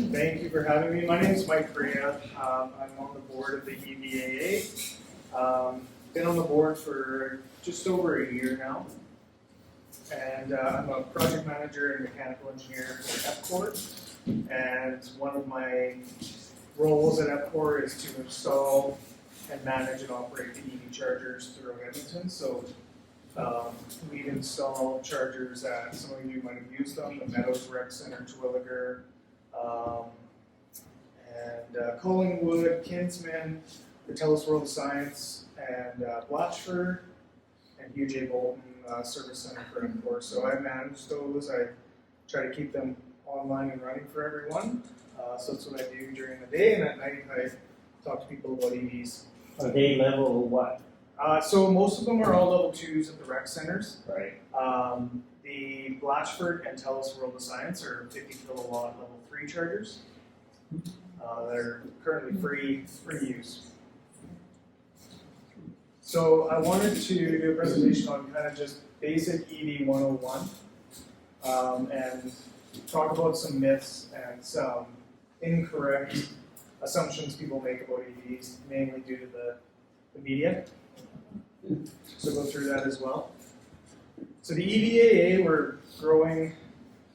Thank you for having me. My name is Mike Correa. I'm on the board of the EVAA. Been on the board for just over a year now. And I'm a project manager and mechanical engineer for EPCOR. And one of my roles at EPCOR is to install and manage and operate the EV chargers throughout Edmonton. So we've installed chargers at, some of you might have used them, the Meadows Rec Center, Terwilliger, Collingwood, Kinsman, the TELUS World of Science, and Blatchford, and Hugh J. Bolton Service Center for EPCOR. So I manage those. I try to keep them online and running for everyone. So that's what I do during the day, and at night I talk to people about EVs. Are they level what? So most of them are all level 2s at the rec centers. Right. The Blatchford and TELUS World of Science are 50 kilowatt level 3 chargers. They're currently free use. So I wanted to do a presentation on kind of just basic EV 101 and talk about some myths and some incorrect assumptions people make about EVs, mainly due to the media. So go through that as well. So the EVAA, we're growing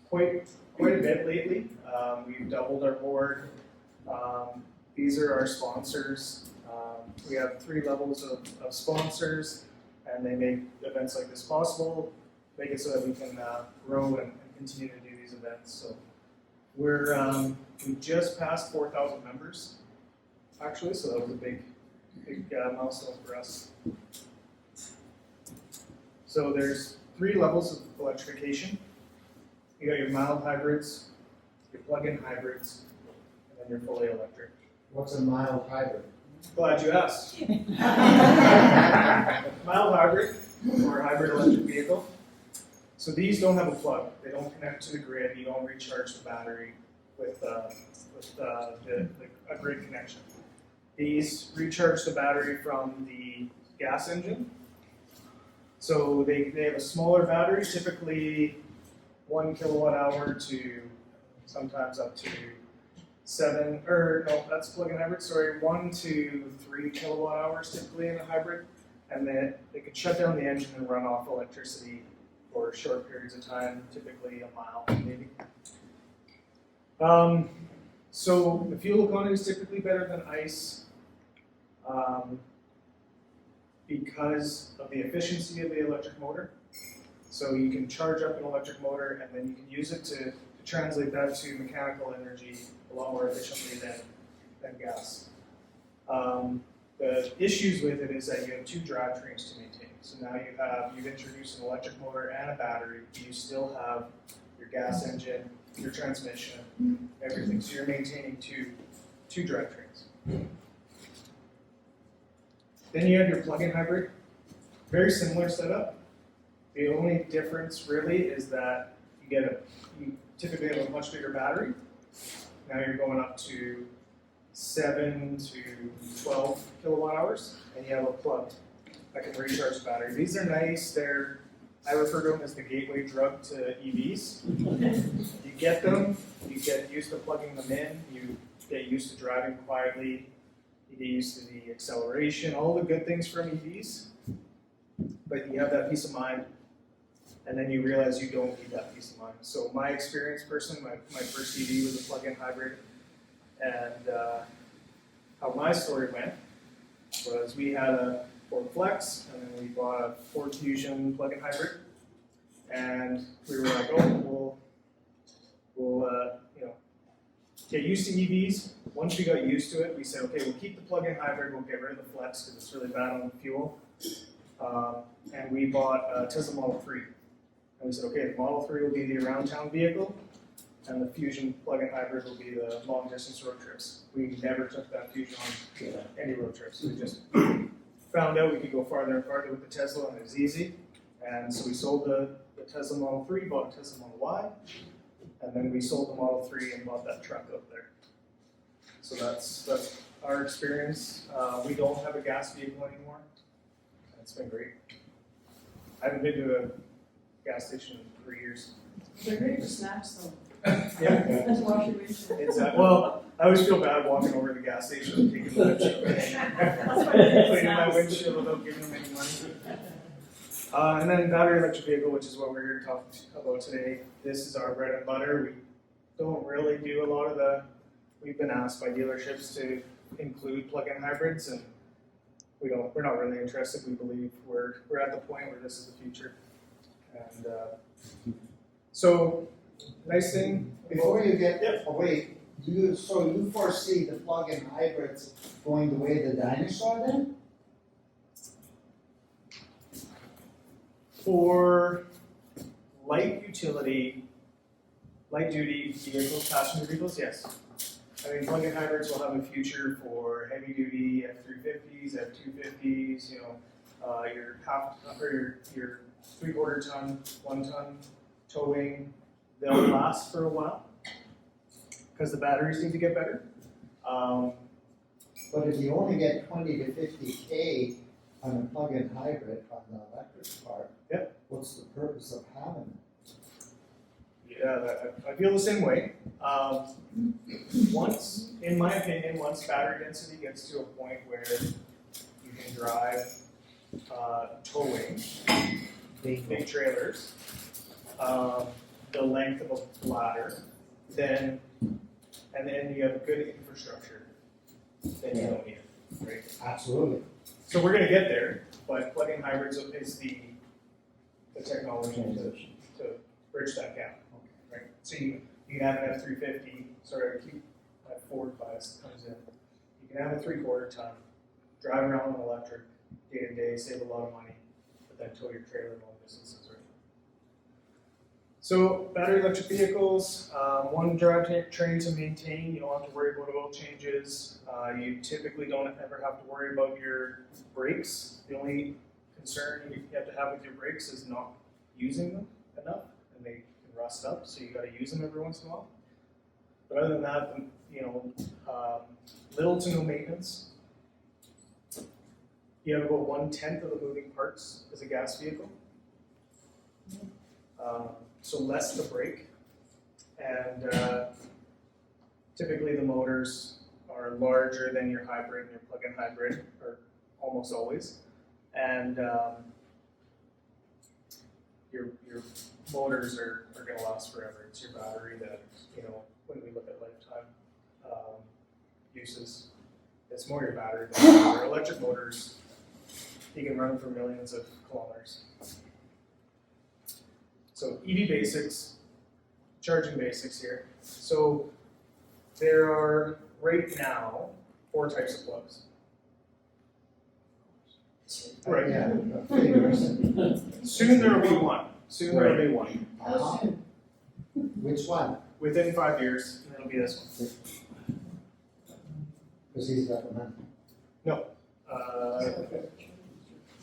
quite a bit lately. We've doubled our board. These are our sponsors. We have 3 levels of sponsors, and they make events like this possible, make it so that we can grow and continue to do these events. So we just passed 4,000 members, actually, so that was a big milestone for us. So there's 3 levels of electrification. You got your mild hybrids, your plug-in hybrids, and then your fully electric. What's a mild hybrid? Glad you asked. Mild hybrid, or hybrid electric vehicle. So these don't have a plug. They don't connect to the grid. You don't recharge the battery with a grid connection. These recharge the battery from the gas engine. So they have a smaller battery, typically 1 kilowatt hour to sometimes up to 1 to 3 kilowatt hours typically in a hybrid. And then they could shut down the engine and run off electricity for short periods of time, typically a mile maybe. So the fuel economy is typically better than ICE. Because of the efficiency of the electric motor. So you can charge up an electric motor and then you can use it to translate that to mechanical energy a lot more efficiently than gas. The issues with it is that you have 2 drivetrains to maintain. So now you've introduced an electric motor and a battery. You still have your gas engine, your transmission, everything. So you're maintaining two drivetrains. Then you have your plug-in hybrid. Very similar setup. The only difference really is that you typically have a much bigger battery. Now you're going up to 7 to 12 kilowatt hours, and you have a plug that can recharge the battery. These are nice. I refer to them as the gateway drug to EVs. You get them, you get used to plugging them in, you get used to driving quietly, you get used to the acceleration, all the good things from EVs, but you have that peace of mind, and then you realize you don't need that peace of mind. So my experience personally, my first EV was a plug-in hybrid, and how my story went was we had a Ford Flex, and then we bought a Ford Fusion plug-in hybrid, and we were like, oh, we'll get used to EVs. Once we got used to it, we said, okay, we'll keep the plug-in hybrid, we'll get rid of the Flex because it's really bad on fuel. And we bought a Tesla Model 3. And we said, okay, the Model 3 will be the around-town vehicle, and the Fusion plug-in hybrid will be the long-distance road trips. We never took that Fusion on any road trips. We just found out we could go farther and farther with the Tesla, and it was easy. And so we sold the Tesla Model 3, bought a Tesla Model Y, and then we sold the Model 3 and bought that truck up there. So that's our experience. We don't have a gas vehicle anymore. It's been great. I haven't been to a gas station in 3 years. They're great for snacks though. Yeah, Let's wash your windshield. it's, well, I always feel bad walking over to the gas station and taking the windshield. That's what it is. Cleaning my windshield without giving them any money. And then battery electric vehicle, which is what we're here to talk about today. This is our bread and butter. We don't really do a lot of we've been asked by dealerships to include plug-in hybrids, and we're not really interested. We believe we're at the point where this is the future. And so, nice thing. Before you get Yep. away, you foresee the plug-in hybrids going the way of the dinosaur then? For light utility, light duty vehicles, passenger vehicles, yes. I mean, plug-in hybrids will have a future for heavy duty F-350s, F-250s, your half, or your 3/4 ton, 1 ton towing. They'll last for a while because the batteries need to get better. But if you only get 20 to 50K on a plug-in hybrid on the electric part, Yep. what's the purpose of having it? Yeah, I feel the same way. Once, in my opinion, once battery density gets to a point where you can drive towing, big trailers, the length of a ladder, and then you have good infrastructure, then you don't need it, right? Absolutely. So we're gonna get there, but plug-in hybrids is the technology to bridge that gap, right? So you can have an F-350, sorry, I keep that Ford bias comes in. You can have a 3/4 ton, drive around on electric day to day, save a lot of money, but then tow your trailer long distances, right? So battery electric vehicles, one drivetrain to maintain. You don't have to worry about oil changes. You typically don't ever have to worry about your brakes. The only concern you have to have with your brakes is not using them enough, and they can rust up. So you got to use them every once in a while. But other than that, little to no maintenance. You have about 1/10 of the moving parts as a gas vehicle. So less to brake, and typically the motors are larger than your hybrid, your plug-in hybrid, or almost always, and your motors are going to last forever. It's your battery that, when we look at lifetime uses, it's more your battery than your electric motors. You can run for millions of kilometers. So EV basics, charging basics here. So there are right now 4 types of plugs. Right. Yeah, figures. Soon there will be one. Soon there will be one. Uh-huh. Which one? Within 5 years, and it'll be this one. Because he's got the money.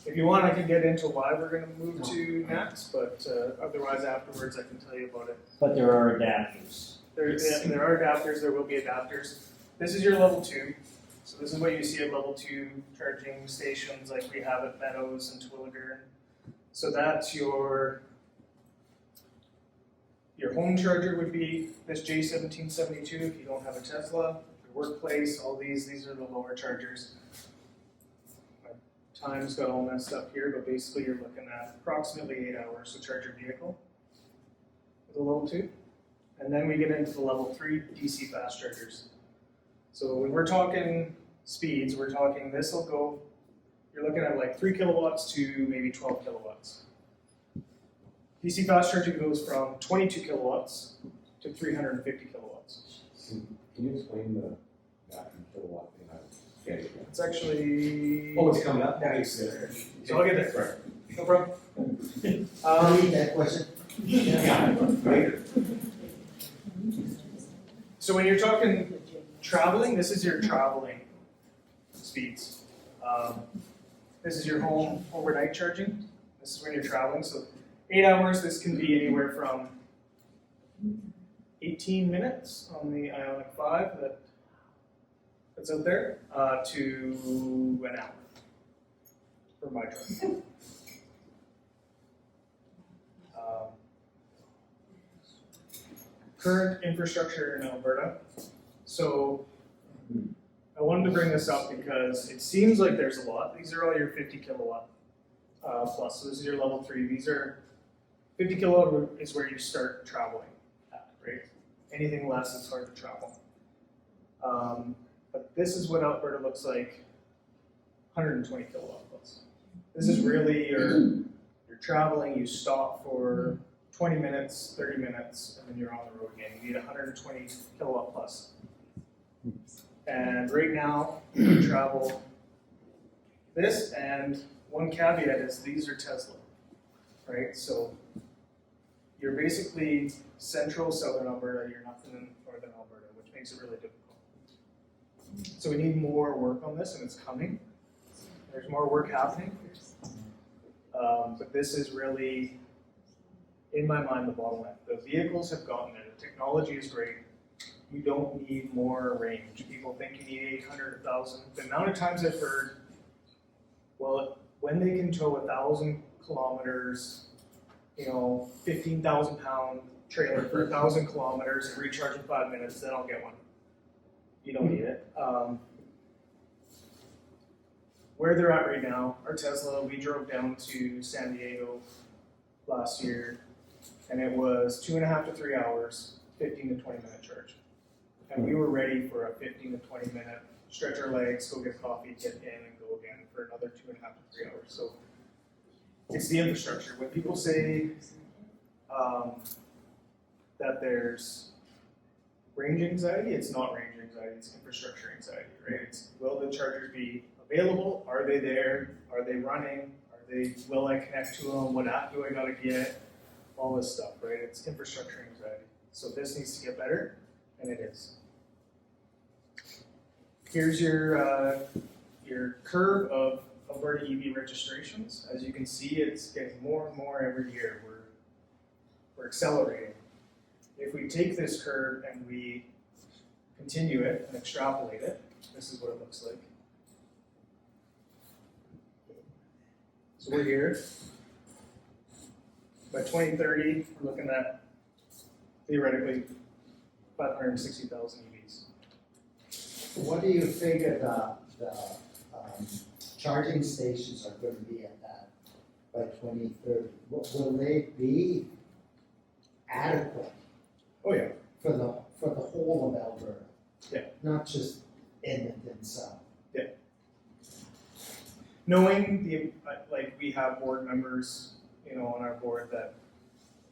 If you want, I can get into why we're going to move to next, but otherwise afterwards I can tell you about it. But there are adapters. There are adapters, there will be adapters. This is your level 2. So this is what you see at level 2 charging stations like we have at Meadows and Twilliger. So that's your home charger would be this J1772 if you don't have a Tesla. Your workplace, all these are the lower chargers. My time's got all messed up here, but basically you're looking at approximately 8 hours to charge your vehicle with a level 2. And then we get into the level 3 DC fast chargers. So when we're talking speeds, we're talking you're looking at like 3 kilowatts to maybe 12 kilowatts. DC fast charging goes from 22 kilowatts to 350 kilowatts. Can you explain the vacuum kilowatt thing? Yeah. It's actually. Oh, it's coming up? Nice. Nice. So I'll get there. Right. No problem. Read that question. Yeah, right. So when you're talking traveling, this is your traveling speeds. This is your home overnight charging. This is when you're traveling. So 8 hours, this can be anywhere from 18 minutes on the Ioniq 5 that's out there to an hour for my truck. current infrastructure in Alberta. So I wanted to bring this up because it seems like there's a lot. These are all your 50 kilowatt plus. So this is your level 3. These are 50 kilowatt is where you start traveling at, right? Anything less is hard to travel. But this is what Alberta looks like, 120 kilowatt plus. This is really you're traveling, you stop for 20 minutes, 30 minutes, and then you're on the road again. You need 120 kilowatt plus. And right now, you travel this, and one caveat is these are Tesla, right? So you're basically central southern Alberta, you're nothing in northern Alberta, which makes it really difficult. So we need more work on this, and it's coming. There's more work happening. But this is really, in my mind, the bottleneck. The vehicles have gotten there. The technology is great. You don't need more range. People think you need 800, 1,000. The amount of times I've heard, well, when they can tow 1,000 kilometers, 15,000 pound trailer for 1,000 kilometers and recharge in 5 minutes, then I'll get one. You don't need it. Where they're at right now, our Tesla, we drove down to San Diego last year, and it was 2.5 to 3 hours, 15 to 20 minute charge. And we were ready for a 15 to 20 minute stretch our legs, go get coffee, get in, and go again for another 2.5 to 3 hours. So it's the infrastructure. When people say that there's range anxiety, it's not range anxiety, it's infrastructure anxiety, right? It's will the chargers be available? Are they there? Are they running? Will I connect to them? What app do I gotta get? All this stuff, right? It's infrastructure anxiety. So this needs to get better, and it is. Here's your curve of Alberta EV registrations. As you can see, it's getting more and more every year. We're accelerating. If we take this curve and we continue it and extrapolate it, this is what it looks like. So we're here. By 2030, we're looking at theoretically 560,000 EVs. What do you figure the charging stations are going to be at that by 2030? Will they be adequate Oh yeah. for the whole of Alberta? Yeah. Not just Edmonton South. Knowing we have board members, on our board that,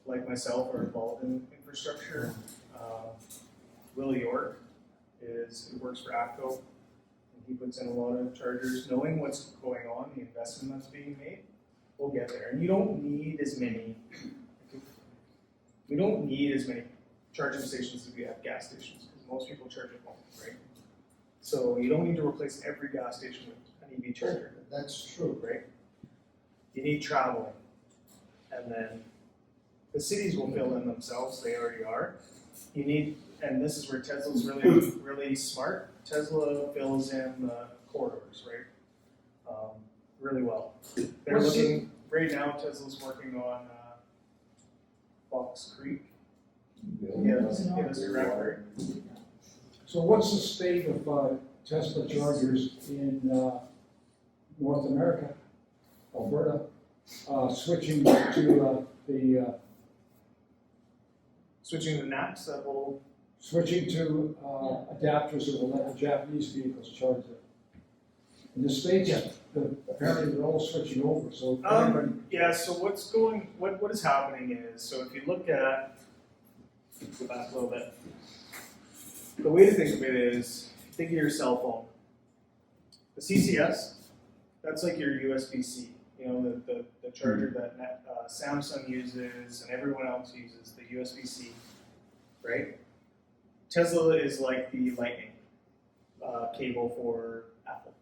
like myself, are involved in infrastructure. Will York works for ATCO, and he puts in a lot of chargers. Knowing what's going on, the investment that's being made, we'll get there. And you don't need as many. We don't need as many charging stations as we have gas stations, because most people charge at home, right? So you don't need to replace every gas station with an EV charger. That's true. Right? You need traveling. And then the cities will fill in themselves, they already are. You need, and this is where Tesla's really, really smart. Tesla fills in the corridors, right? Really well. They're looking, right now Tesla's working on Fox Creek. Yeah, that's correct, right? So what's the state of Tesla chargers in North America, Alberta, switching to Switching to NAPS, that will, switching to adapters that will let the Japanese vehicles charge it? In the States, apparently they're all switching over, so everybody. yeah, so what is happening is, so if you look at, go back a little bit. The way to think of it is, think of your cell phone. The CCS, that's like your USB-C, the charger that Samsung uses and everyone else uses, the USB-C, right? Tesla is like the Lightning cable for Apple,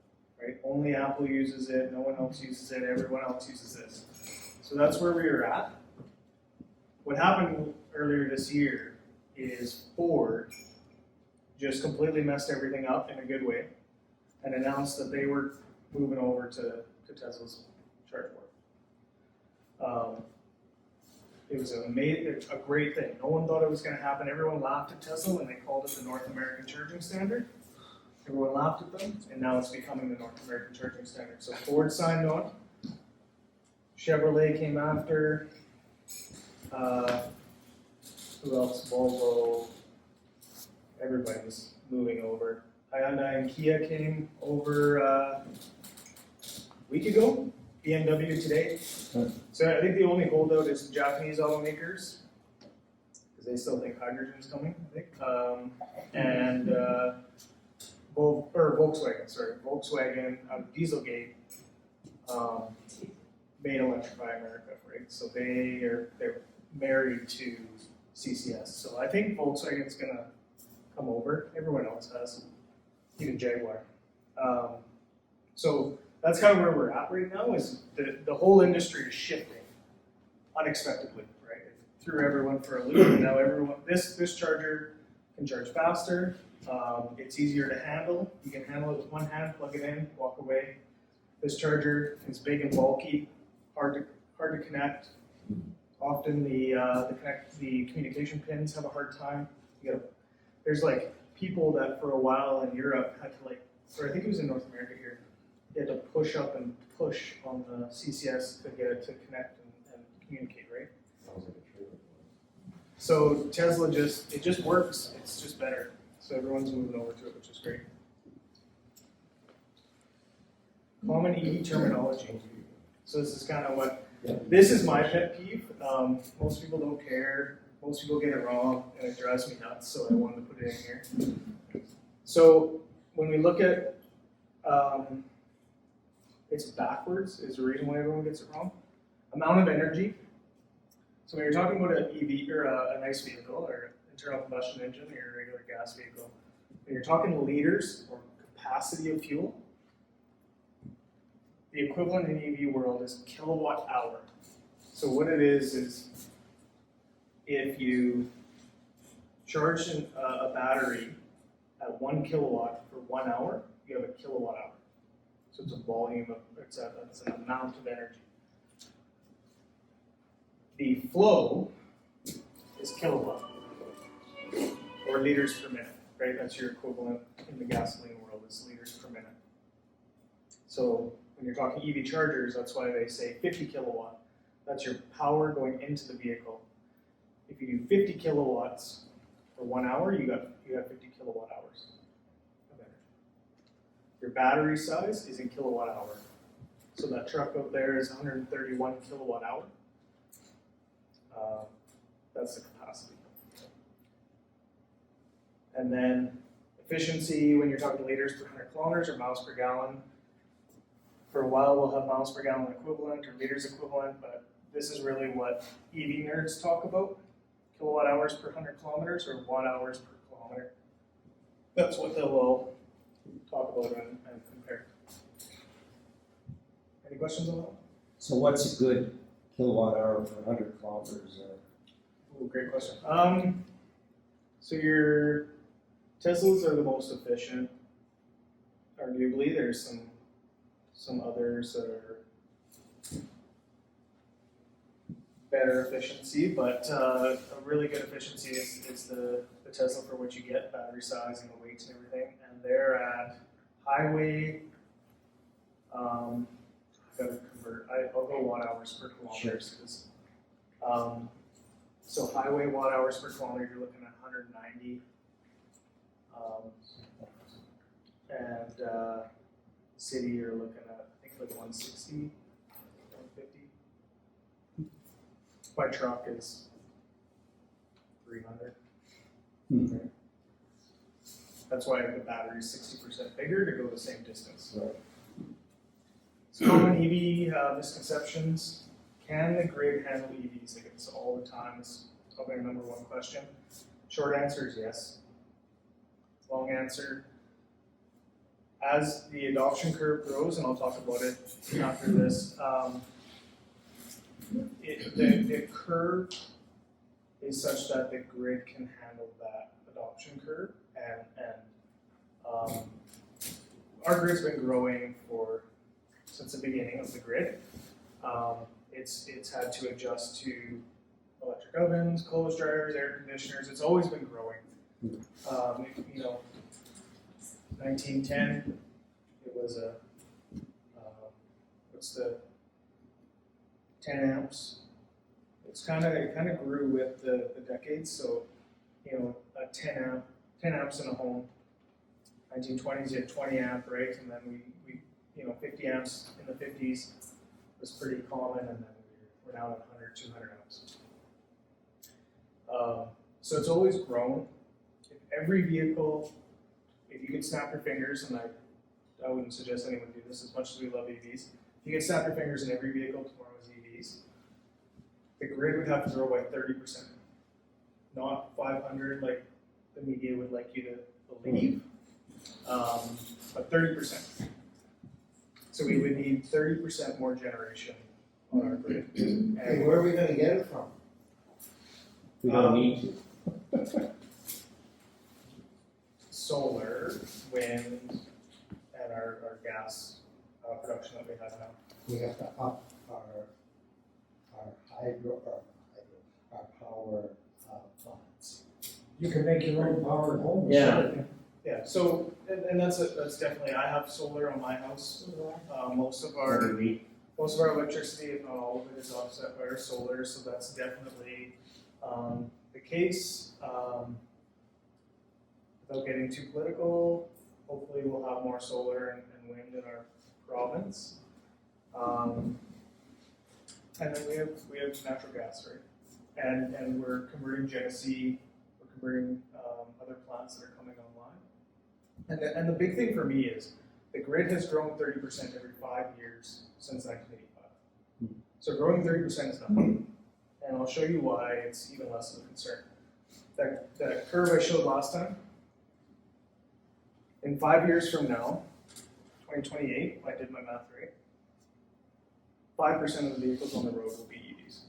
right? Only Apple uses it, no one else uses it, everyone else uses this. So that's where we are at. What happened earlier this year is Ford just completely messed everything up in a good way and announced that they were moving over to Tesla's charge port. It was a great thing. No one thought it was gonna happen. Everyone laughed at Tesla when they called it the North American Charging Standard. Everyone laughed at them, and now it's becoming the North American Charging Standard. So Ford signed on. Chevrolet came after. Who else? Volvo. Everybody's moving over. Hyundai and Kia came over a week ago. BMW today. So I think the only holdout is Japanese automakers, because they still think hydrogen's coming, I think. And Volkswagen, Volkswagen, Dieselgate, made Electrify America, right? So they're married to CCS. So I think Volkswagen's gonna come over. Everyone else has, even Jaguar. So that's kind of where we're at right now. Is the whole industry is shifting unexpectedly, right? It threw everyone for a loop, and now everyone this charger can charge faster. It's easier to handle. You can handle it with one hand, plug it in, walk away. This charger is big and bulky, hard to connect. Often the communication pins have a hard time. There's like people that for a while in Europe had to or I think it was in North America here, they had to push up and push on the CCS to get it to connect and communicate, right? Sounds like a trailer. So Tesla it just works. It's just better. So everyone's moving over to it, which is great. Common EV terminology. So this is kind of this is my pet peeve. Most people don't care. Most people get it wrong, and it drives me nuts. So I wanted to put it in here. So when we look at it's backwards is the reason why everyone gets it wrong. Amount of energy. So when you're talking about an EV or a nice vehicle or internal combustion engine or your regular gas vehicle, when you're talking liters or capacity of fuel, the equivalent in EV world is kilowatt hour. So what it is if you charge a battery at 1 kilowatt for 1 hour, you have a kilowatt hour. So it's a volume it's an amount of energy. The flow is kilowatt or liters per minute, right? That's your equivalent in the gasoline world is liters per minute. So when you're talking EV chargers, that's why they say 50 kilowatt. That's your power going into the vehicle. If you do 50 kilowatts for 1 hour, you have 50 kilowatt hours of energy. Your battery size is in kilowatt hour. So that truck out there is 131 kilowatt hour. That's the capacity. And then efficiency, when you're talking liters per 100 kilometers or miles per gallon. For a while, we'll have miles per gallon equivalent or liters equivalent, but this is really what EV nerds talk about. Kilowatt hours per 100 kilometers or watt hours per kilometer. That's what they'll all talk about and compare. Any questions on that? So what's a good kilowatt hour per 100 kilometers? Ooh, great question. So your Teslas are the most efficient. Arguably, there's some others that are better efficiency, but a really good efficiency is the Tesla for what you get, battery size and the weights and everything. And they're at highway, I've got to convert, I'll go watt hours per kilometers. Because so highway watt hours per kilometer, you're looking at 190. And city, you're looking at, I think, like 160, 150. My truck is 300. Okay. That's why the battery is 60% bigger to go the same distance. Right. So common EV misconceptions. Can the grid handle EVs? I get this all the time. It's probably our number one question. Short answer is yes. Long answer, as the adoption curve grows, and I'll talk about it after this, the curve is such that the grid can handle that adoption curve, and our grid's been growing since the beginning of the grid. It's had to adjust to electric ovens, clothes dryers, air conditioners. It's always been growing. 1910, it was a, what's the 10 amps. It kind of grew with the decades. So, a 10 amps in a home. 1920s, you had 20 amp, right? And then we 50 amps in the 50s was pretty common, and then we're now at 100, 200 amps. So it's always grown. If every vehicle, if you could snap your fingers, and I wouldn't suggest anyone do this as much as we love EVs, if you could snap your fingers and every vehicle tomorrow was EVs, the grid would have to grow by 30%. Not 500 like the media would like you to believe, but 30%. So we would need 30% more generation on our grid. And And where are we gonna get it from? We don't need to. solar, wind, and our gas production that we have now. We have to up our power plants. You can make your own power at home. Yeah. Yeah, so, and that's definitely, I have solar on my house. Most of our electricity, if not all of it, is offset by our solar, so that's definitely the case. Without getting too political, hopefully we'll have more solar and wind in our province. And then we have natural gas, right? And we're converting Genesee, we're converting other plants that are coming online. And the big thing for me is the grid has grown 30% every 5 years since 1985. So growing 30% is nothing. And I'll show you why it's even less of a concern. That curve I showed last time, in 5 years from now, 2028, if I did my math right, 5% of the vehicles on the road will be EVs.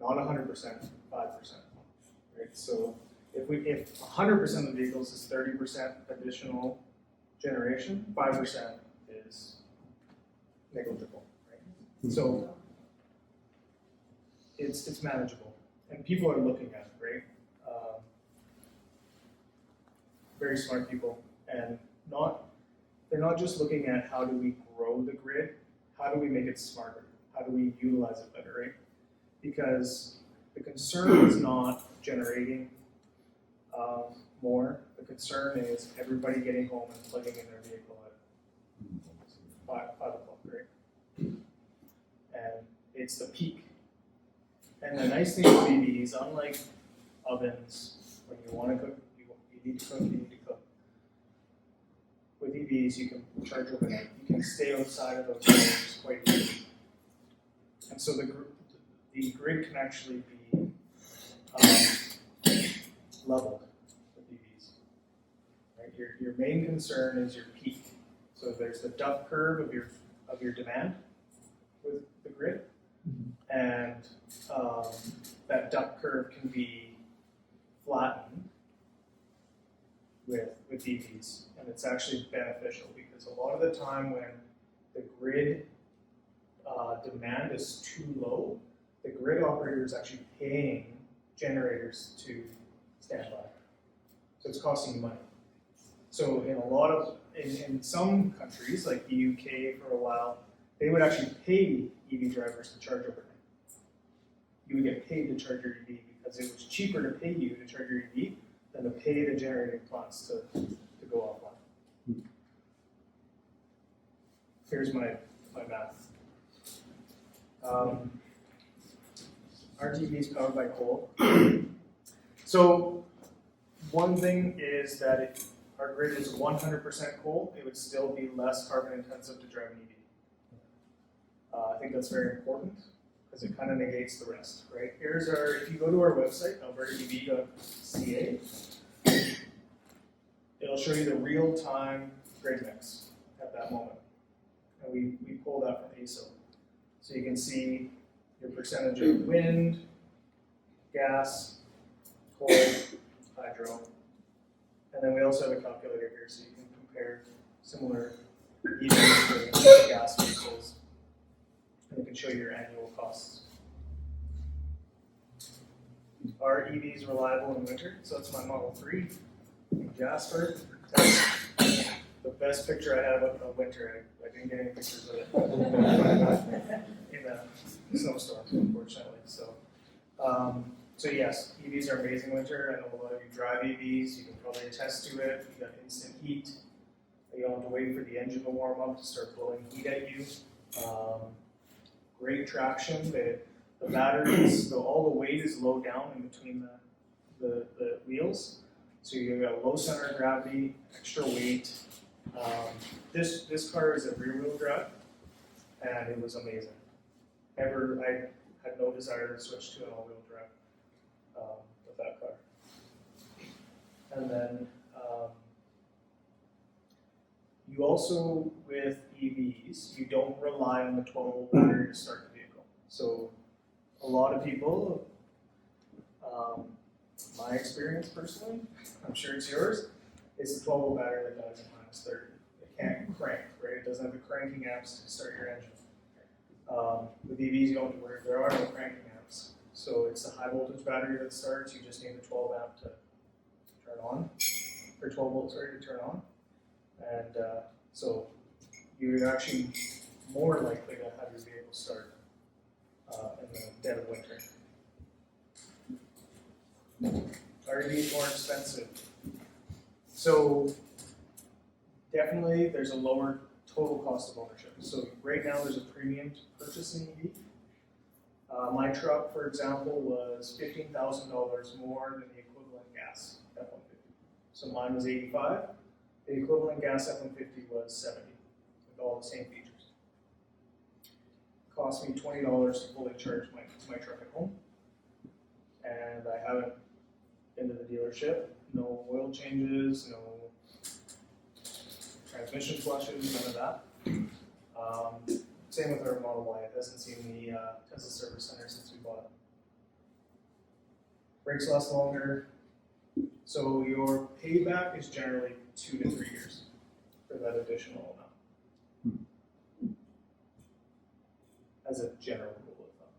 Not 100%, 5%. Right? So if 100% of the vehicles is 30% additional generation, 5% is negligible. Right? So it's manageable, and people are looking at it, right? Very smart people, and they're not just looking at how do we grow the grid, how do we make it smarter, how do we utilize it better, right? Because the concern is not generating more. The concern is everybody getting home and plugging in their vehicle at 5 o'clock, right? And it's the peak. And the nice thing with EVs, unlike ovens, when you want to cook, you need to cook, you need to cook. With EVs, you can charge overnight. You can stay outside of those hours quite easily. And so the grid can actually be leveled with EVs. Right? Your main concern is your peak. So there's the duck curve of your demand with the grid, and that duck curve can be flattened with EVs, and it's actually beneficial because a lot of the time when the grid demand is too low, the grid operator is actually paying generators to stand by. So it's costing you money. So in some countries, like the UK for a while, they would actually pay EV drivers to charge overnight. You would get paid to charge your EV because it was cheaper to pay you to charge your EV than to pay the generating plants to go offline. Here's my math. RTV is powered by coal. So one thing is that if our grid is 100% coal, it would still be less carbon intensive to drive an EV. I think that's very important because it kind of negates the rest, right? If you go to our website, albertaev.ca, it'll show you the real-time grid mix at that moment. And we pull that from ASO. So you can see your percentage of wind, gas, coal, hydro. And then we also have a calculator here so you can compare similar EVs to gas vehicles. And it can show you your annual costs. Are EVs reliable in winter? So it's my Model 3 in Jasper. The best picture I have of winter, I didn't get any pictures of it in a snowstorm, unfortunately. So yes, EVs are amazing winter. I know a lot of you drive EVs. You can probably attest to it. You got instant heat. You don't have to wait for the engine to warm up to start blowing heat at you. Great traction. The batteries, all the weight is low down in between the wheels. So you've got low center of gravity, extra weight. This car is a rear wheel drive, and it was amazing. I had no desire to switch to an all wheel drive with that car. And then you also, with EVs, you don't rely on the 12-volt battery to start the vehicle. So a lot of people, my experience personally, I'm sure it's yours, is the 12-volt battery that dies at -30. It can't crank, right? It doesn't have the cranking amps to start your engine. With EVs, you don't have to worry. There are no cranking amps. So it's a high voltage battery that starts. You just need the 12 amp to turn on, or 12 volts, sorry, to turn on. And so you're actually more likely to have your vehicle start in the dead of winter. Are EVs more expensive? So definitely there's a lower total cost of ownership. So right now there's a premium to purchase an EV. My truck, for example, was $15,000 more than the equivalent gas F-150. So mine was 85. The equivalent gas F-150 was 70, with all the same features. It cost me $20 to fully charge my truck at home. And I haven't been to the dealership. No oil changes, no transmission flushes, none of that. Same with our Model Y. It hasn't seen the Tesla service center since we bought it. Brakes last longer. So your payback is generally 2 to 3 years for that additional amount. As a general rule of thumb.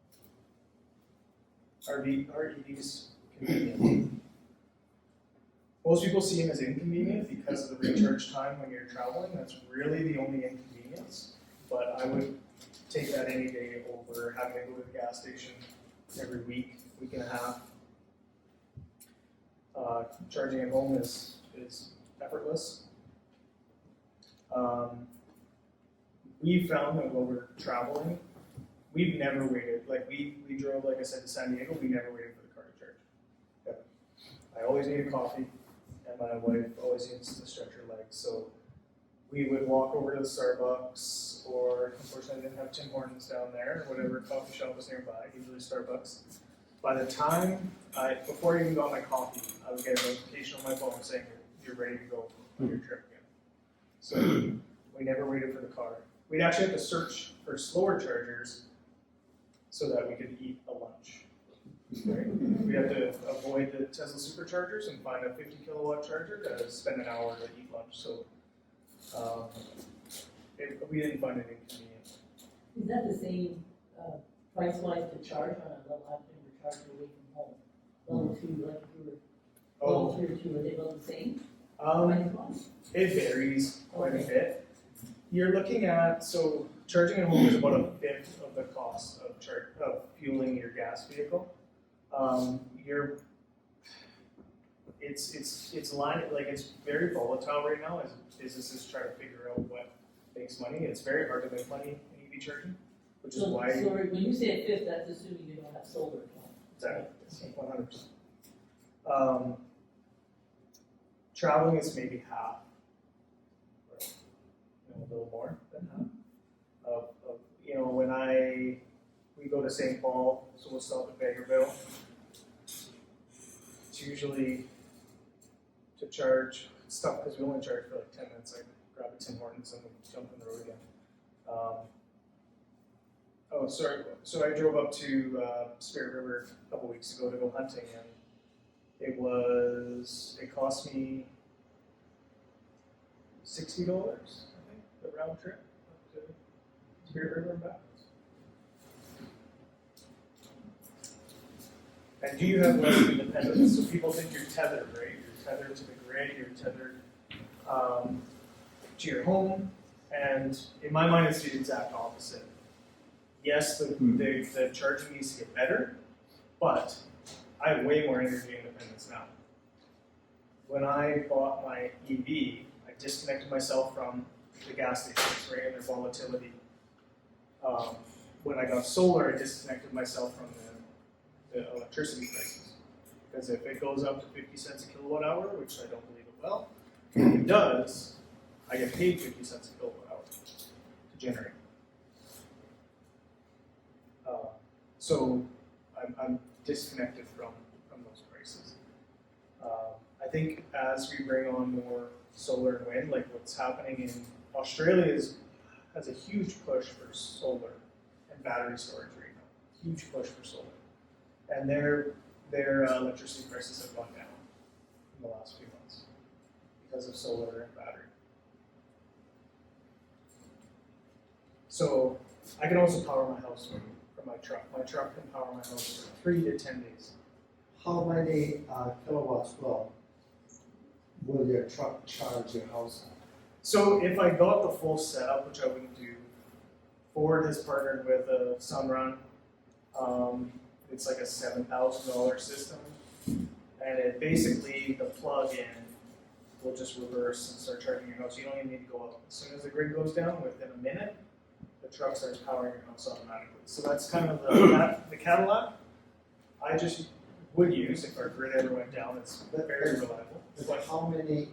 Are EVs convenient? Most people see them as inconvenient because of the recharge time when you're traveling. That's really the only inconvenience. But I would take that any day over having to go to the gas station every week and a half. Charging at home is effortless. We found that when we're traveling, we've never waited. Like we drove, like I said, to San Diego. We never waited for the car to charge. Yep. I always need a coffee, and my wife always needs to stretch her legs. So we would walk over to the Starbucks, or unfortunately I didn't have Tim Hortons down there, or whatever coffee shop was nearby, usually Starbucks. By the time before I even got my coffee, I would get a notification on my phone saying you're ready to go on your trip again. So we never waited for the car. We'd actually have to search for slower chargers so that we could eat a lunch. Right? We had to avoid the Tesla superchargers and find a 50 kilowatt charger to spend an hour to eat lunch. So we didn't find it inconvenient. Is that the same price-wise to charge on a level up and we're charging away from home? Level 2, like if you were level 3 or 2, are they both the same? Price-wise? It varies quite a bit. You're looking at, so charging at home is about a fifth of the cost of fueling your gas vehicle. It's very volatile right now as businesses try to figure out what makes money. It's very hard to make money in EV charging, which is So why. when you say a fifth, that's assuming you don't have solar. Exactly, 100%. Traveling is maybe half, or, a little more than half of when we go to St. Paul, so we'll stop at Bakerville. It's usually to charge stuff because we only charge for like 10 minutes. I grab a Tim Hortons and we jump on the road again. So I drove up to Spirit River a couple weeks ago to go hunting, and it cost me $60, I think, the round trip up to Spirit River and back. And do you have less independence? So people think you're tethered, right? You're tethered to the grid, you're tethered to your home, and in my mind, it's the exact opposite. Yes, the charging needs to get better, but I have way more energy independence now. When I bought my EV, I disconnected myself from the gas stations, right, and their volatility. When I got solar, I disconnected myself from the electricity prices. Because if it goes up to 50 cents a kilowatt hour, which I don't believe it will, if it does, I get paid 50 cents a kilowatt hour to generate. So I'm disconnected from those prices. I think as we bring on more solar and wind, like what's happening in Australia has a huge push for solar and battery storage right now. Huge push for solar. And their electricity prices have gone down in the last few months because of solar and battery. So I can also power my house from my truck. My truck can power my house for 3 to 10 days. How many kilowatts will your truck charge your house at? So if I got the full setup, which I wouldn't do, Ford has partnered with a Sunrun. It's like a $7,000 system, and it basically the plug-in will just reverse and start charging your house. You don't even need to go up. As soon as the grid goes down, within a minute, the truck starts powering your house automatically. So that's kind of the Cadillac I just would use if our grid ever went down. It's very reliable. But how many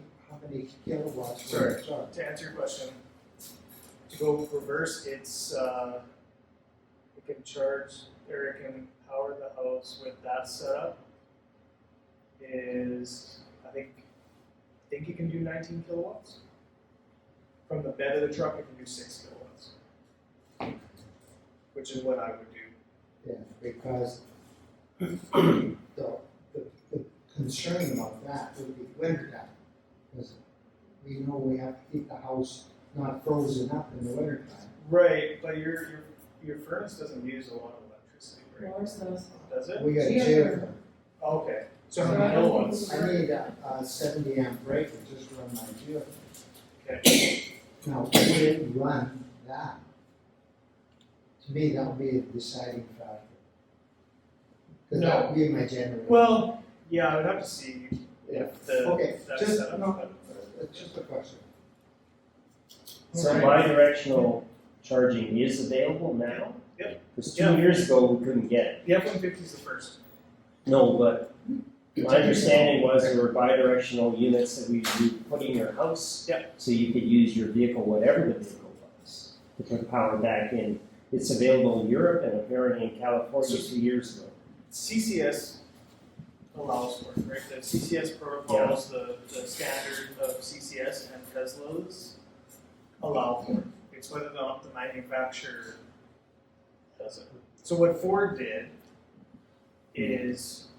kilowatts will Sorry. it charge? To answer your question, to go reverse, it can charge, or it can power the house with that setup. I think it can do 19 kilowatts. From the bed of the truck, it can do 6 kilowatts, which is what I would do. Yeah, because the concern about that would be winter time. Because we know we have to keep the house not frozen up in the winter time. Right, but your furnace doesn't use a lot of electricity, right? Ours does. Does it? We got Yeah. jail. Okay. So how So many I don't kilowatts? think I need a 70 amp breaker just to run my jail. Okay. Now, would it run that? To me, that would be a deciding factor. Because that would be my generator. Well, yeah, I would have to see if Okay, that's just, set up. no, it's just a question. So Alright. bi-directional charging is available now? Yep. Because Yeah. 2 years ago, we couldn't get it. The F-150 is the first. No, but my understanding was there were bi-directional units that we would put in your house. Yep. So you could use your vehicle, whatever the vehicle was, to put power back in. It's available in Europe and apparently in California 2 years ago. CCS allows for it, right? The CCS protocols, the standard of CCS and Tesla's allow for it. It's whether or not the manufacturer does it. So what Ford did is,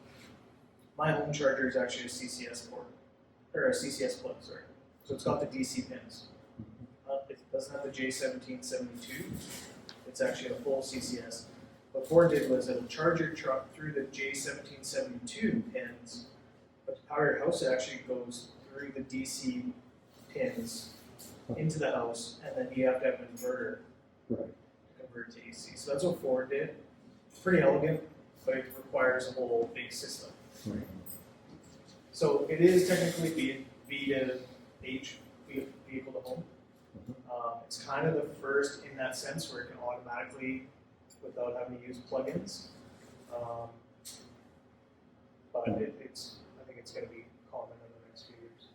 my home charger is actually a CCS port, or a CCS plug, sorry. So it's got the DC pins. It doesn't have the J1772. It's actually a full CCS. What Ford did was it'll charge your truck through the J1772 pins, but to power your house, it actually goes through the DC pins into the house, and then you have to have an inverter Right. to convert to AC. So that's what Ford did. It's pretty elegant, but it requires a whole big system. Right. So it is technically V to H, vehicle to home. It's kind of the first in that sense where it can automatically, without having to use plugins. But I think it's going to be common in the next few years.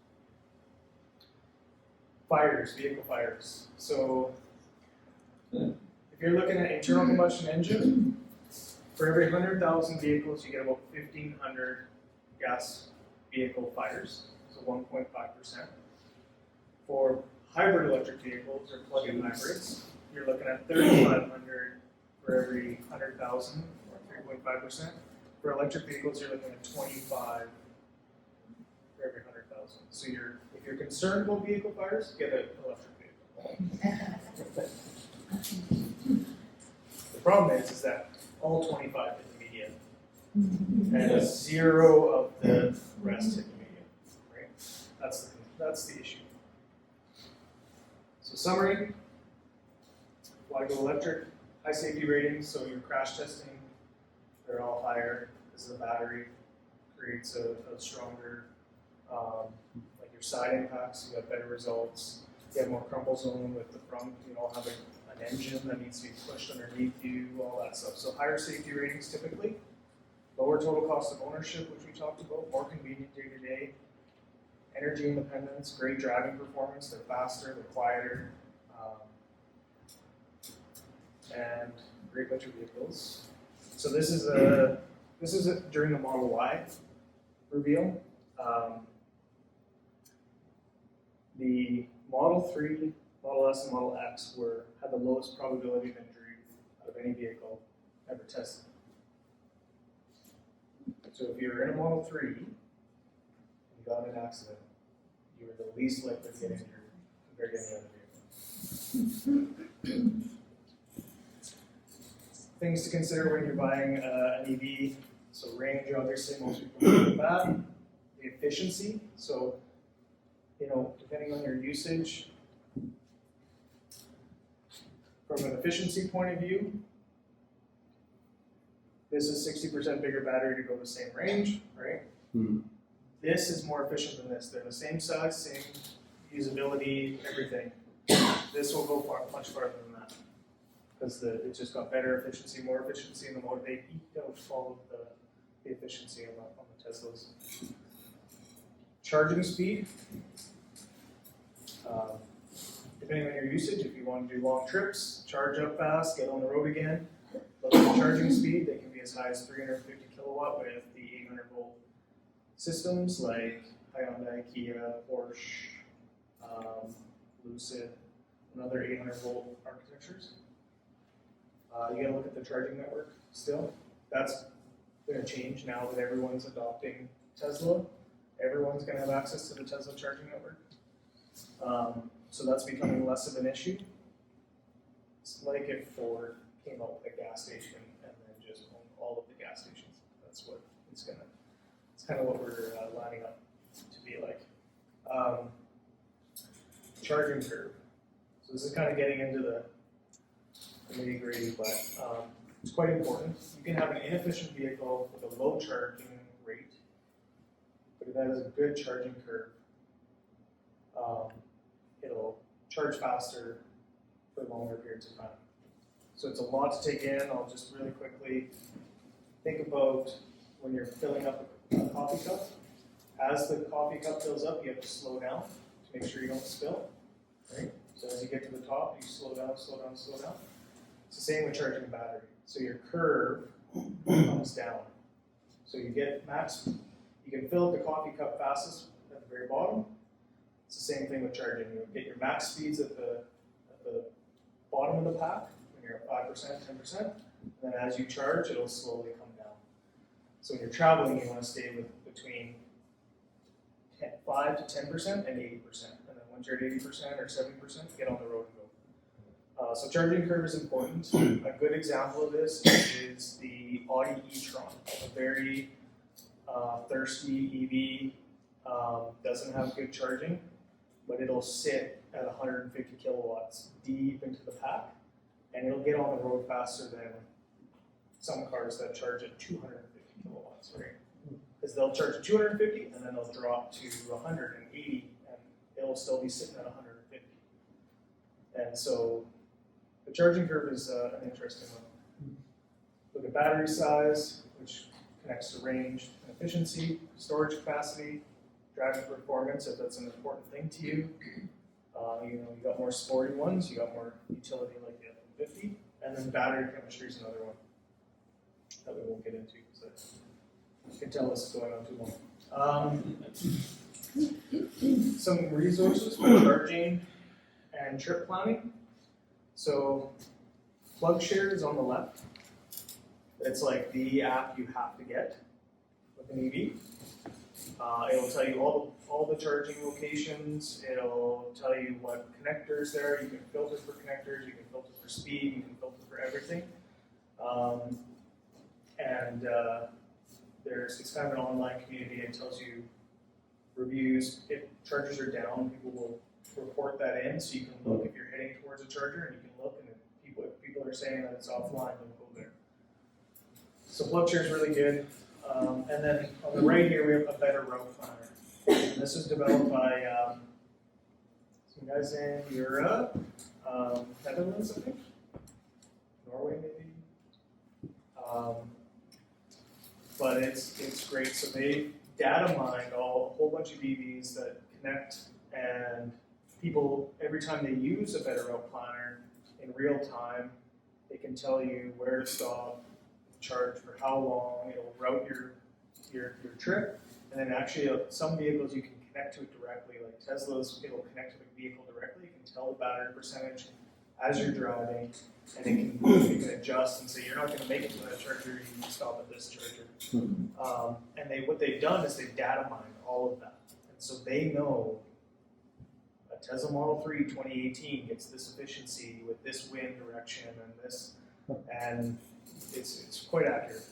Fires, vehicle fires. So if you're looking at internal combustion engine, for every 100,000 vehicles, you get about 1,500 gas vehicle fires, so 1.5%. For hybrid electric vehicles or plug-in hybrids, you're looking at 3,500 for every 100,000, or 3.5%. For electric vehicles, you're looking at 25 for every 100,000. So if you're concerned about vehicle fires, get an electric vehicle. The problem is that all 25 is immediate. and 0 of the rest hit the median, right? That's the issue. So summary, why go electric? High safety ratings, so your crash testing, they're all higher because the battery creates a stronger, like your side impacts, you have better results. You have more crumple zone with the front, you don't have an engine that needs to be pushed underneath you, all that stuff. So higher safety ratings typically, lower total cost of ownership, which we talked about, more convenient day to day, energy independence, great driving performance, they're faster, they're quieter, and great winter vehicles. So this is during the Model Y reveal. The Model 3, Model S, and Model X had the lowest probability of injury out of any vehicle ever tested. So if you're in a Model 3 and you got in an accident, you were the least likely to get injured compared to any other vehicle. Things to consider when you're buying an EV. So range, obviously, most people know that. The efficiency. So, depending on your usage, from an efficiency point of view, this is 60% bigger battery to go the same range, right? This is more efficient than this. They're the same size, same usability, everything. This will go much farther than that because it's just got better efficiency, more efficiency in the motor. They eked out all of the efficiency on the Teslas. Charging speed. Depending on your usage, if you want to do long trips, charge up fast, get on the road again. Look at the charging speed. They can be as high as 350 kilowatt with the 800 volt systems like Hyundai, Kia, Porsche, Lucid, and other 800 volt architectures. You gotta look at the charging network still. That's gonna change now that everyone's adopting Tesla. Everyone's gonna have access to the Tesla charging network. So that's becoming less of an issue. It's like if Ford came out with a gas station and then just owned all of the gas stations. That's what it's kind of what we're lining up to be like. Charging curve. So this is kind of getting into the nitty gritty, but it's quite important. You can have an inefficient vehicle with a low charging rate, but if that has a good charging curve, it'll charge faster for longer periods of time. So it's a lot to take in. I'll just really quickly think about when you're filling up a coffee cup. As the coffee cup fills up, you have to slow down to make sure you don't spill. Right? So as you get to the top, you slow down, slow down, slow down. It's the same with charging a battery. So your curve comes down. So you get max, you can fill up the coffee cup fastest at the very bottom. It's the same thing with charging. You get your max speeds at the bottom of the pack when you're at 5%, 10%. And then as you charge, it'll slowly come down. So when you're traveling, you want to stay between 5 to 10% and 80%. And then once you're at 80% or 70%, get on the road and go. So charging curve is important. A good example of this is the Audi e-tron, a very thirsty EV, doesn't have good charging, but it'll sit at 150 kilowatts deep into the pack, and it'll get on the road faster than some cars that charge at 250 kilowatts, right? Because they'll charge at 250 and then they'll drop to 180 and it'll still be sitting at 150. And so the charging curve is an interesting one. Look at battery size, which connects to range and efficiency, storage capacity, driving performance, if that's an important thing to you. You got more sporty ones, you got more utility like the F-150, and then battery chemistry is another one that we won't get into because you can tell this is going on too long. Some resources for charging and trip planning. So PlugShare is on the left. It's like the app you have to get with an EV. It'll tell you all the charging locations. It'll tell you what connectors there. You can filter for connectors. You can filter for speed. You can filter for everything. it's kind of an online community. It tells you reviews. If chargers are down, people will report that in, so you can look if you're heading towards a charger, and you can look, and if people are saying that it's offline, don't go there. So PlugShare is really good. And then on the right here, we have a better route planner. And this is developed by some guys in Europe, Netherlands, I think, Norway maybe. But it's great. So they data mined a whole bunch of EVs that connect, and people, every time they use a better route planner in real time, they can tell you where to stop, charge for how long, it'll route your trip, and then actually some vehicles you can connect to it directly, like Tesla's, it'll connect to the vehicle directly, you can tell the battery percentage as you're driving, and you can adjust and say, you're not gonna make it to that charger, you can stop at this charger. And what they've done is they've data mined all of that, and so they know a Tesla Model 3 2018 gets this efficiency with this wind direction and this, and it's quite accurate.